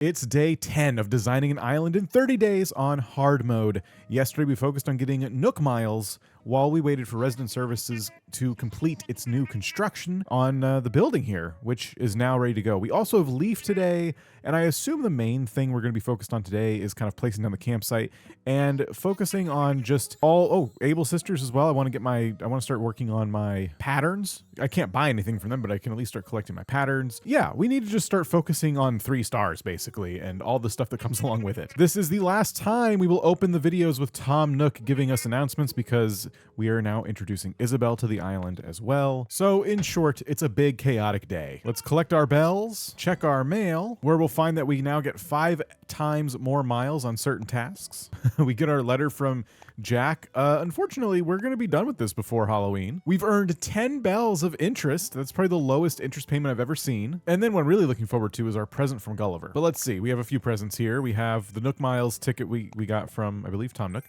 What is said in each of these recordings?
It's day 10 of designing an island in 30 days on hard mode. Yesterday we focused on getting Nook miles while we waited for resident services to complete its new construction on the building here, which is now ready to go. We also have Leaf today, and I assume the main thing we're going to be focused on today is kind of placing down the campsite and focusing on just Able Sisters as well. I want to start working on my patterns. I can't buy anything from them, but I can at least start collecting my patterns. Yeah, we need to just start focusing on 3 stars basically, and all the stuff that comes along with it. This is the last time we will open the videos with Tom Nook giving us announcements because we are now introducing Isabel to the island as well. So in short, it's a big chaotic day. Let's collect our bells, check our mail, where we'll find that we now get 5 times more miles on certain tasks. We get our letter from Jack. Unfortunately, we're going to be done with this before Halloween. We've earned 10 bells of interest. That's probably the lowest interest payment I've ever seen. And then what I'm really looking forward to is our present from Gulliver. But let's see. We have a few presents here. We have the Nook Miles ticket we got from, I believe, Tom Nook.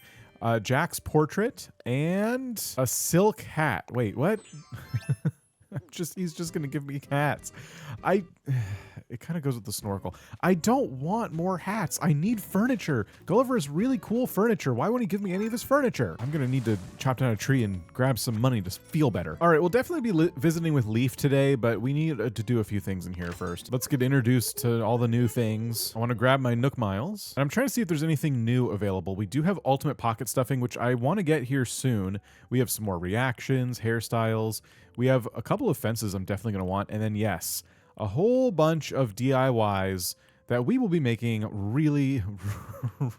Jack's portrait and a silk hat. Wait, what? He's just gonna give me hats. It kind of goes with the snorkel. I don't want more hats. I need furniture. Gulliver is really cool furniture. Why won't he give me any of his furniture? I'm gonna need to chop down a tree and grab some money to feel better. All right, we'll definitely be visiting with Leaf today, but we need to do a few things in here first. Let's get introduced to all the new things. I want to grab my Nook Miles, and I'm trying to see if there's anything new available. We do have Ultimate Pocket Stuffing, which I want to get here soon. We have some more reactions, hairstyles. We have a couple of fences I'm definitely going to want, and then yes, a whole bunch of DIYs that we will be making really,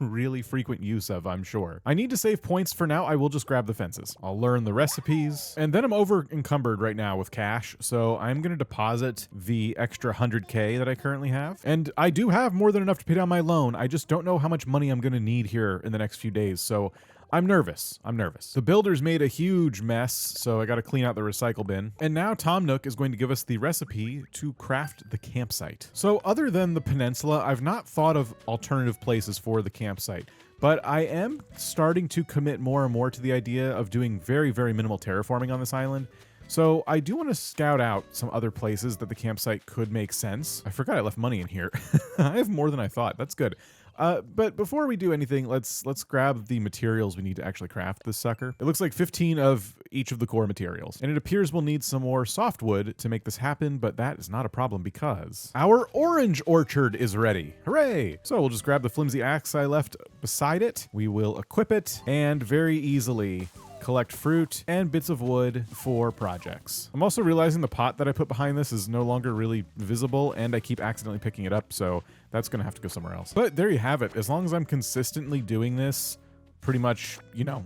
really frequent use of, I'm sure. I need to save points for now. I will just grab the fences. I'll learn the recipes, and then I'm over encumbered right now with cash, so I'm going to deposit the extra 100K that I currently have. And I do have more than enough to pay down my loan. I just don't know how much money I'm going to need here in the next few days, so I'm nervous. The builders made a huge mess, so I got to clean out the recycle bin. And now Tom Nook is going to give us the recipe to craft the campsite. So other than the peninsula, I've not thought of alternative places for the campsite, but I am starting to commit more and more to the idea of doing very, very minimal terraforming on this island. So I do want to scout out some other places that the campsite could make sense. I forgot I left money in here. I have more than I thought. That's good. But before we do anything, let's grab the materials we need to actually craft this sucker. It looks like 15 of each of the core materials, and it appears we'll need some more softwood to make this happen, but that is not a problem because our orange orchard is ready. Hooray! So we'll just grab the flimsy axe I left beside it. We will equip it and very easily collect fruit and bits of wood for projects. I'm also realizing the pot that I put behind this is no longer really visible, and I keep accidentally picking it up, so that's gonna have to go somewhere else. But there you have it. As long as I'm consistently doing this pretty much,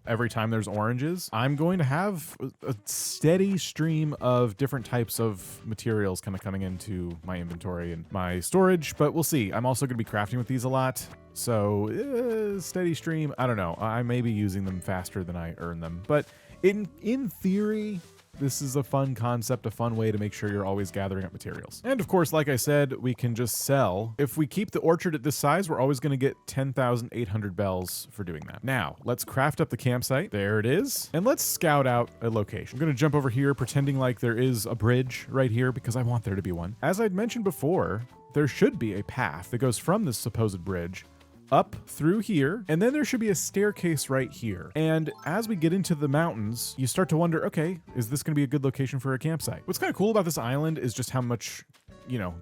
every time there's oranges, I'm going to have a steady stream of different types of materials kind of coming into my inventory and my storage, but we'll see. I'm also going to be crafting with these a lot. So steady stream, I don't know. I may be using them faster than I earn them, but in theory, this is a fun concept, a fun way to make sure you're always gathering up materials. And of course, like I said, we can just sell. If we keep the orchard at this size, we're always going to get 10,800 bells for doing that. Now, let's craft up the campsite. There it is. And let's scout out a location. I'm going to jump over here, pretending like there is a bridge right here because I want there to be one. As I'd mentioned before, there should be a path that goes from this supposed bridge up through here, and then there should be a staircase right here. And as we get into the mountains, you start to wonder, okay, is this going to be a good location for a campsite? What's kind of cool about this island is just how much,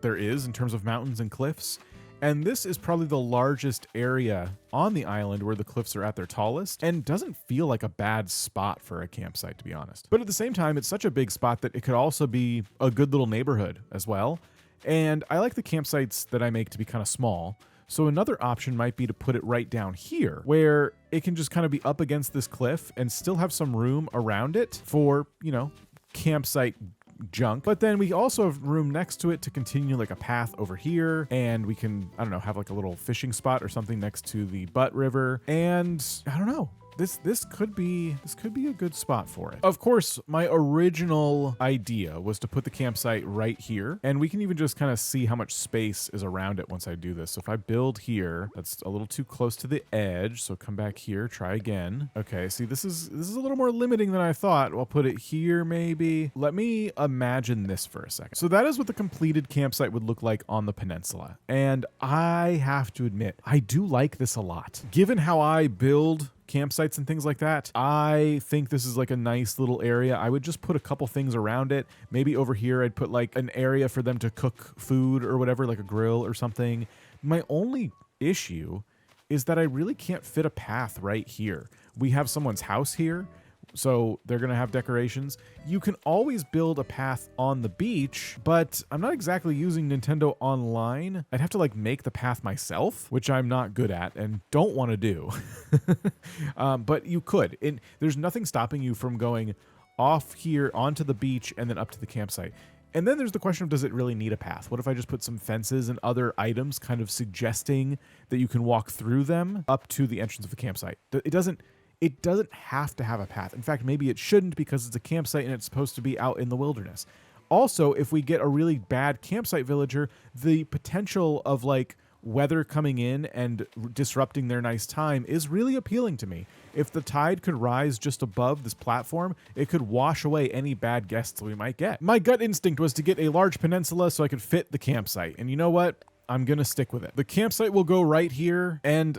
there is in terms of mountains and cliffs. And this is probably the largest area on the island where the cliffs are at their tallest, and doesn't feel like a bad spot for a campsite, to be honest. But at the same time, it's such a big spot that it could also be a good little neighborhood as well. And I like the campsites that I make to be kind of small. So another option might be to put it right down here, where it can just kind of be up against this cliff and still have some room around it for, campsite junk. But then we also have room next to it to continue like a path over here, and we can, have like a little fishing spot or something next to the Butte River. And I don't know. this could be a good spot for it. Of course, my original idea was to put the campsite right here, and we can even just kind of see how much space is around it once I do this. So if I build here, that's a little too close to the edge, so come back here, try again. Okay, see, this is a little more limiting than I thought. I'll put it here maybe. Let me imagine this for a second. So that is what the completed campsite would look like on the peninsula, and I have to admit, I do like this a lot. Given how I build campsites and things like that, I think this is like a nice little area. I would just put a couple things around it. Maybe over here I'd put like an area for them to cook food or whatever, like a grill or something. My only issue is that I really can't fit a path right here. We have someone's house here, so they're going to have decorations. You can always build a path on the beach, but I'm not exactly using Nintendo Online. I'd have to like make the path myself, which I'm not good at and don't want to do. But you could. And there's nothing stopping you from going off here onto the beach and then up to the campsite. And then there's the question of, does it really need a path? What if I just put some fences and other items kind of suggesting that you can walk through them up to the entrance of the campsite? It doesn't have to have a path. In fact, maybe it shouldn't, because it's a campsite and it's supposed to be out in the wilderness. Also, if we get a really bad campsite villager, the potential of like weather coming in and disrupting their nice time is really appealing to me. If the tide could rise just above this platform, it could wash away any bad guests we might get. My gut instinct was to get a large peninsula so I could fit the campsite. And you know what? I'm going to stick with it. The campsite will go right here, and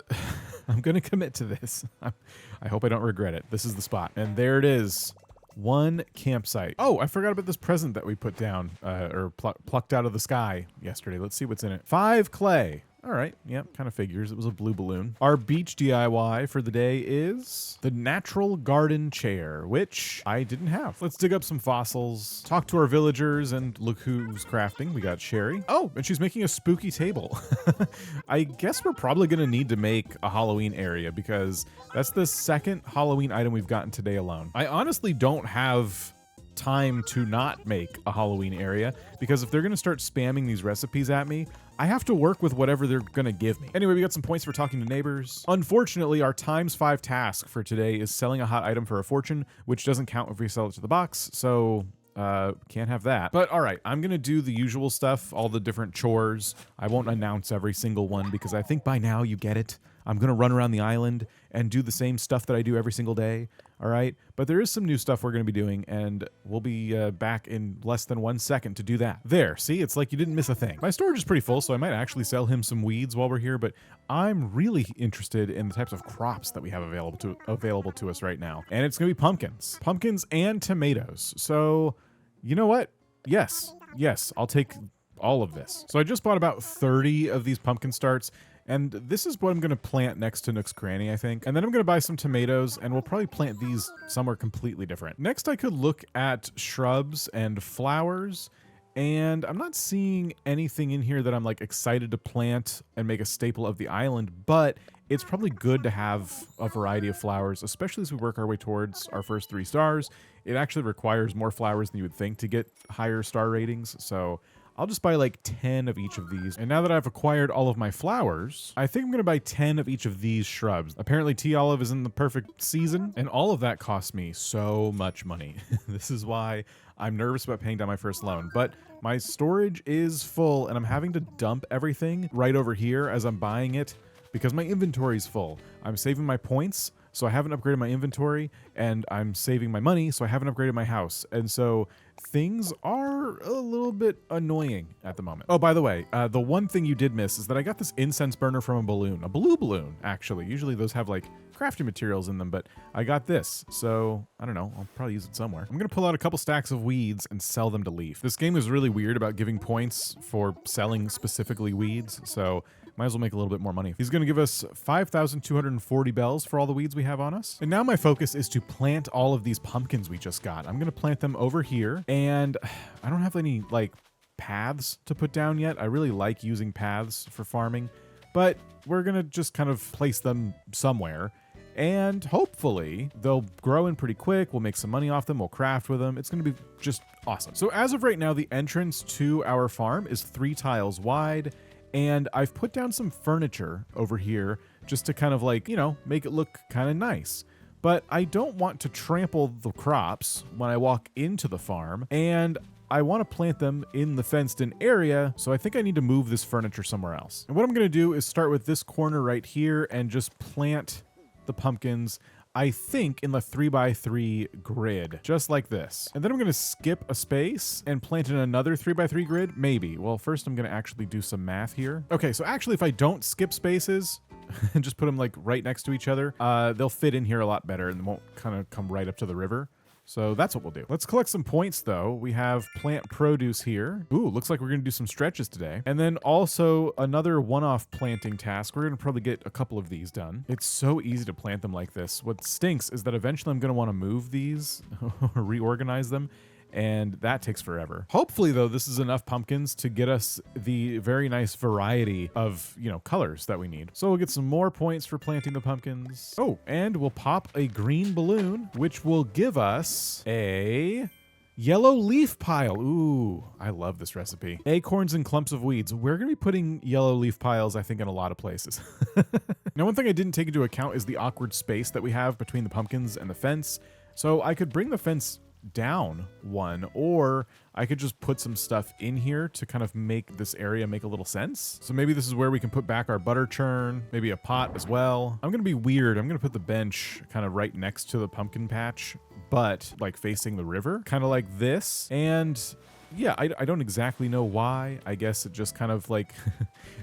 I'm going to commit to this. I hope I don't regret it. This is the spot. And there it is. One campsite. Oh, I forgot about this present that we put down, or plucked out of the sky yesterday. Let's see what's in it. 5 clay. All right, yep, kind of figures. It was a blue balloon. Our beach DIY for the day is the natural garden chair, which I didn't have. Let's dig up some fossils, talk to our villagers, and look who's crafting. We got Sherry. Oh, and she's making a spooky table. I guess we're probably gonna need to make a Halloween area, because that's the second Halloween item we've gotten today alone. I honestly don't have time to not make a Halloween area, because if they're gonna start spamming these recipes at me, I have to work with whatever they're gonna give me. Anyway, we got some points for talking to neighbors. Unfortunately, our ×5 task for today is selling a hot item for a fortune, which doesn't count if we sell it to the box, so can't have that. But all right, I'm gonna do the usual stuff, all the different chores. I won't announce every single one, because I think by now you get it. I'm gonna run around the island and do the same stuff that I do every single day, all right? But there is some new stuff we're gonna be doing, and we'll be back in less than 1 second to do that. There, see, it's like you didn't miss a thing. My storage is pretty full, so I might actually sell him some weeds while we're here, but I'm really interested in the types of crops that we have available to us right now. And it's gonna be pumpkins. Pumpkins and tomatoes. So, you know what? Yes, I'll take all of this. So I just bought about 30 of these pumpkin starts, and this is what I'm going to plant next to Nook's Cranny, I think. And then I'm going to buy some tomatoes, and we'll probably plant these somewhere completely different. Next, I could look at shrubs and flowers, and I'm not seeing anything in here that I'm like excited to plant and make a staple of the island, but it's probably good to have a variety of flowers, especially as we work our way towards our first 3 stars. It actually requires more flowers than you would think to get higher star ratings, so I'll just buy like 10 of each of these. And now that I've acquired all of my flowers, I think I'm gonna buy 10 of each of these shrubs. Apparently tea olive is in the perfect season, and all of that costs me so much money. This is why I'm nervous about paying down my first loan. But my storage is full, and I'm having to dump everything right over here as I'm buying it, because my inventory is full. I'm saving my points, so I haven't upgraded my inventory, and I'm saving my money, so I haven't upgraded my house. And so things are a little bit annoying at the moment. Oh, by the way, the one thing you did miss is that I got this incense burner from a balloon. A blue balloon, actually. Usually those have like crafting materials in them, but I got this. So, I don't know, I'll probably use it somewhere. I'm gonna pull out a couple stacks of weeds and sell them to Leaf. This game is really weird about giving points for selling specifically weeds, so might as well make a little bit more money. He's gonna give us 5,240 bells for all the weeds we have on us. And now my focus is to plant all of these pumpkins we just got. I'm gonna plant them over here, and I don't have any like paths to put down yet. I really like using paths for farming, but we're gonna just kind of place them somewhere, and hopefully they'll grow in pretty quick. We'll make some money off them. We'll craft with them. It's gonna be just awesome. So as of right now, the entrance to our farm is 3 tiles wide, and I've put down some furniture over here just to kind of like, you know, make it look kind of nice. but I don't want to trample the crops when I walk into the farm, and I want to plant them in the fenced-in area, so I think I need to move this furniture somewhere else. And what I'm going to do is start with this corner right here and just plant the pumpkins, I think, in the 3x3 grid, just like this. And then I'm going to skip a space and plant in another 3x3 grid, maybe. Well, first I'm going to actually do some math here. Okay, so actually if I don't skip spaces and just put them like right next to each other, they'll fit in here a lot better and won't kind of come right up to the river. So that's what we'll do. Let's collect some points though. We have plant produce here. Ooh, looks like we're gonna do some stretches today. And then also another one-off planting task. We're gonna probably get a couple of these done. It's so easy to plant them like this. What stinks is that eventually I'm gonna wanna move these, reorganize them, and that takes forever. Hopefully though, this is enough pumpkins to get us the very nice variety of, colors that we need. So we'll get some more points for planting the pumpkins. Oh, and we'll pop a green balloon, which will give us a yellow leaf pile. Ooh, I love this recipe. Acorns and clumps of weeds. We're gonna be putting yellow leaf piles, I think, in a lot of places. Now, one thing I didn't take into account is the awkward space that we have between the pumpkins and the fence. So I could bring the fence down one, or I could just put some stuff in here to kind of make this area make a little sense. So maybe this is where we can put back our butter churn, maybe a pot as well. I'm gonna be weird. I'm gonna put the bench kind of right next to the pumpkin patch, but like facing the river, kind of like this. And yeah, I don't exactly know why. I guess it just kind of like,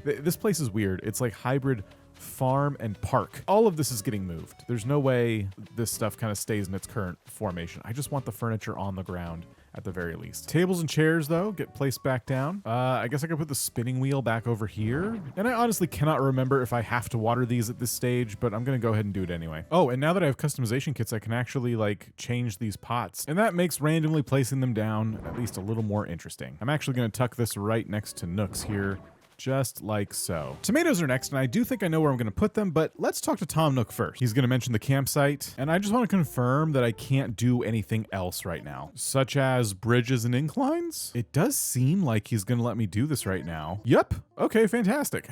this place is weird. It's like hybrid farm and park. All of this is getting moved. There's no way this stuff kind of stays in its current formation. I just want the furniture on the ground at the very least. Tables and chairs though get placed back down. I guess I could put the spinning wheel back over here. And I honestly cannot remember if I have to water these at this stage, but I'm gonna go ahead and do it anyway. Oh, and now that I have customization kits, I can actually like change these pots, and that makes randomly placing them down at least a little more interesting. I'm actually gonna tuck this right next to Nooks here, just like so. Tomatoes are next, and I do think I know where I'm gonna put them, but let's talk to Tom Nook first. He's gonna mention the campsite, and I just wanna confirm that I can't do anything else right now, such as bridges and inclines. It does seem like he's gonna let me do this right now. Yep, okay, fantastic.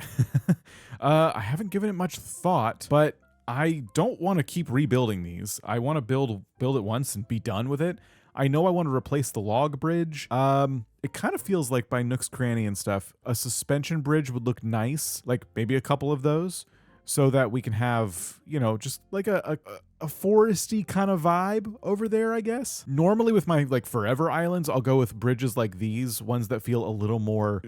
I haven't given it much thought, but I don't wanna keep rebuilding these. I wanna build it once and be done with it. I know I want to replace the log bridge. It kind of feels like by Nook's Cranny and stuff, a suspension bridge would look nice, like maybe a couple of those, so that we can have, just like a foresty kind of vibe over there, I guess. Normally with my like forever islands, I'll go with bridges like these, ones that feel a little more,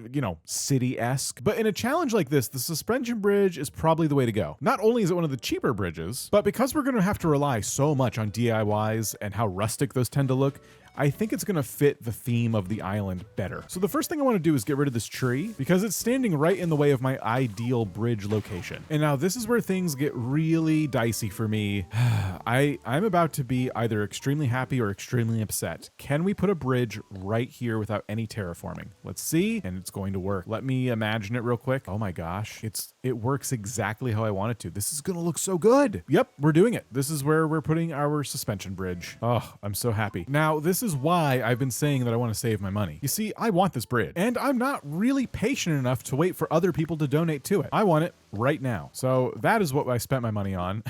city-esque. But in a challenge like this, the suspension bridge is probably the way to go. Not only is it one of the cheaper bridges, but because we're going to have to rely so much on DIYs and how rustic those tend to look, I think it's gonna fit the theme of the island better. So the first thing I wanna do is get rid of this tree because it's standing right in the way of my ideal bridge location. And now this is where things get really dicey for me. I'm about to be either extremely happy or extremely upset. Can we put a bridge right here without any terraforming? Let's see, and it's going to work. Let me imagine it real quick. Oh my gosh, it works exactly how I want it to. This is gonna look so good. Yep, we're doing it. This is where we're putting our suspension bridge. Oh, I'm so happy. Now, this is why I've been saying that I want to save my money. You see, I want this bridge, and I'm not really patient enough to wait for other people to donate to it. I want it right now. So that is what I spent my money on,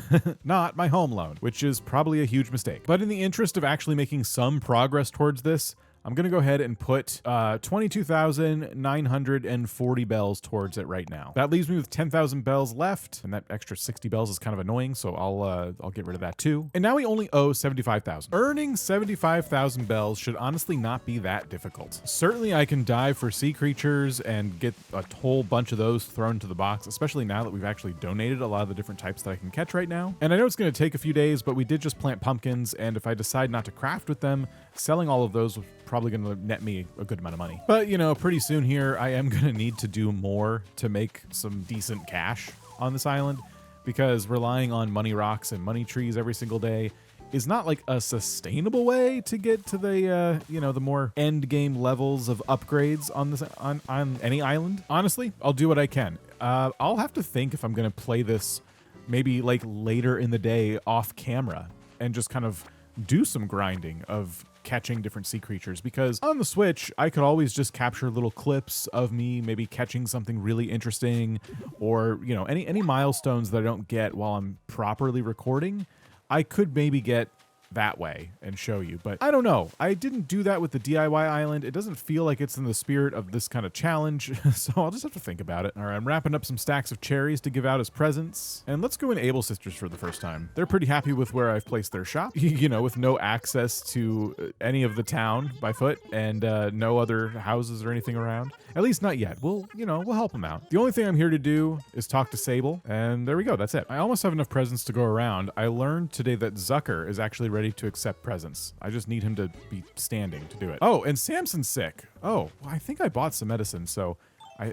not my home loan, which is probably a huge mistake. But in the interest of actually making some progress towards this, I'm going to go ahead and put 22,940 bells towards it right now. That leaves me with 10,000 bells left, and that extra 60 bells is kind of annoying, so I'll get rid of that too. And now we only owe 75,000. Earning 75,000 bells should honestly not be that difficult. Certainly I can dive for sea creatures and get a whole bunch of those thrown into the box, especially now that we've actually donated a lot of the different types that I can catch right now. And I know it's going to take a few days, but we did just plant pumpkins, and if I decide not to craft with them, selling all of those will probably going to net me a good amount of money. But pretty soon here, I am going to need to do more to make some decent cash on this island, because relying on money rocks and money trees every single day is not like a sustainable way to get to the the more end game levels of upgrades on this on any island. Honestly, I'll do what I can. I'll have to think if I'm going to play this maybe like later in the day off camera and just kind of do some grinding of catching different sea creatures, because on the Switch I could always just capture little clips of me maybe catching something really interesting, or any milestones that I don't get while I'm properly recording. I could maybe get that way and show you, but I don't know. I didn't do that with the DIY island. It doesn't feel like it's in the spirit of this kind of challenge, so I'll just have to think about it. All right, I'm wrapping up some stacks of cherries to give out as presents, and let's go in Able Sisters for the first time. They're pretty happy with where I've placed their shop, you know, with no access to any of the town by foot and no other houses or anything around. At least not yet. We'll help them out. The only thing I'm here to do is talk to Sable, and there we go. That's it. I almost have enough presents to go around. I learned today that Zucker is actually ready to accept presents. I just need him to be standing to do it. Oh, and Samson's sick. Oh, well, I think I bought some medicine, so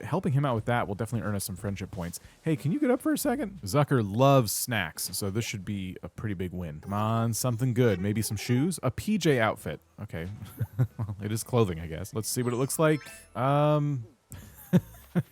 helping him out with that will definitely earn us some friendship points. Hey, can you get up for a second? Zucker loves snacks, so this should be a pretty big win. Come on, something good. Maybe some shoes? A PJ outfit. Okay. Well, it is clothing, I guess. Let's see what it looks like.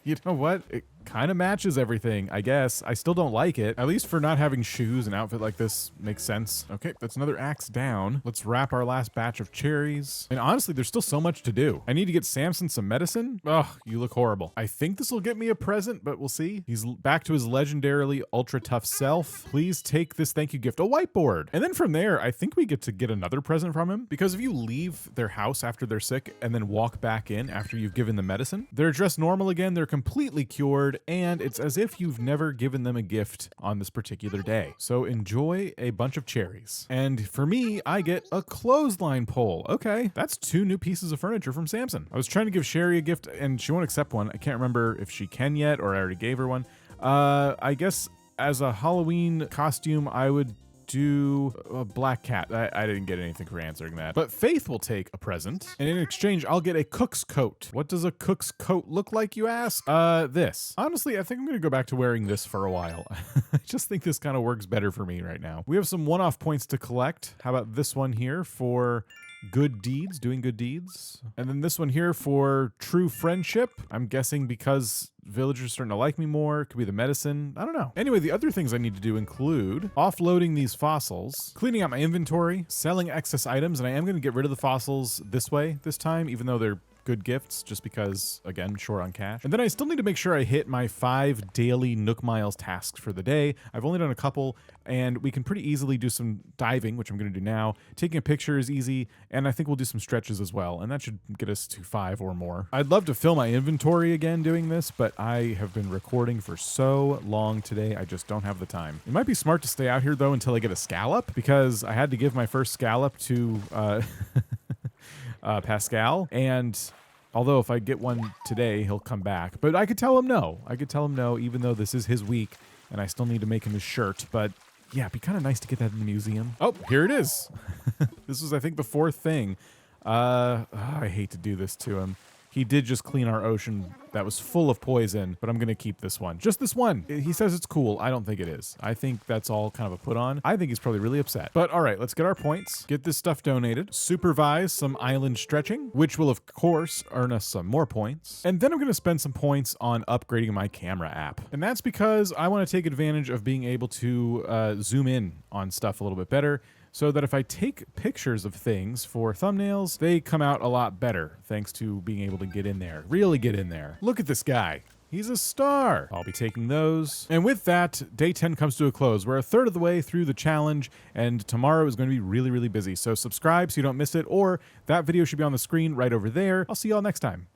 You know what? It kind of matches everything, I guess. I still don't like it. At least for not having shoes, an outfit like this makes sense. Okay, that's another axe down. Let's wrap our last batch of cherries. And honestly, there's still so much to do. I need to get Samson some medicine. Ugh, you look horrible. I think this will get me a present, but we'll see. He's back to his legendarily ultra tough self. Please take this thank you gift, a whiteboard. And then from there, I think we get to get another present from him, because if you leave their house after they're sick and then walk back in after you've given them medicine, they're dressed normal again. They're completely cured, and it's as if you've never given them a gift on this particular day. So enjoy a bunch of cherries. And for me, I get a clothesline pole. Okay, that's 2 new pieces of furniture from Samson. I was trying to give Sherry a gift, and she won't accept one. I can't remember if she can yet, or I already gave her one. I guess as a Halloween costume, I would do a black cat. I didn't get anything for answering that. But Faith will take a present, and in exchange, I'll get a cook's coat. What does a cook's coat look like, you ask? This. Honestly, I think I'm gonna go back to wearing this for a while. I just think this kind of works better for me right now. We have some one-off points to collect. How about this one here for good deeds, doing good deeds? And then this one here for true friendship. I'm guessing because villagers are starting to like me more. It could be the medicine. I don't know. Anyway, the other things I need to do include offloading these fossils, cleaning out my inventory, selling excess items, and I am going to get rid of the fossils this way this time, even though they're good gifts, just because, again, short on cash. And then I still need to make sure I hit my 5 daily Nook Miles tasks for the day. I've only done a couple, and we can pretty easily do some diving, which I'm going to do now. Taking a picture is easy, and I think we'll do some stretches as well, and that should get us to 5 or more. I'd love to fill my inventory again doing this, but I have been recording for so long today, I just don't have the time. It might be smart to stay out here, though, until I get a scallop, because I had to give my first scallop to Pascal, and although if I get one today, he'll come back. But I could tell him no. I could tell him no, even though this is his week, and I still need to make him his shirt. But yeah, it'd be kind of nice to get that in the museum. Oh, here it is. This was, I think, the 4th thing. I hate to do this to him. He did just clean our ocean that was full of poison, but I'm going to keep this one. Just this one. He says it's cool. I don't think it is. I think that's all kind of a put on. I think he's probably really upset. But all right, let's get our points, get this stuff donated, supervise some island stretching, which will, of course, earn us some more points. And then I'm going to spend some points on upgrading my camera app. And that's because I want to take advantage of being able to zoom in on stuff a little bit better, so that if I take pictures of things for thumbnails, they come out a lot better, thanks to being able to get in there, really get in there. Look at this guy. He's a star. I'll be taking those. And with that, day 10 comes to a close. We're a third of the way through the challenge, and tomorrow is going to be really, really busy. So subscribe so you don't miss it, or that video should be on the screen right over there. I'll see y'all next time.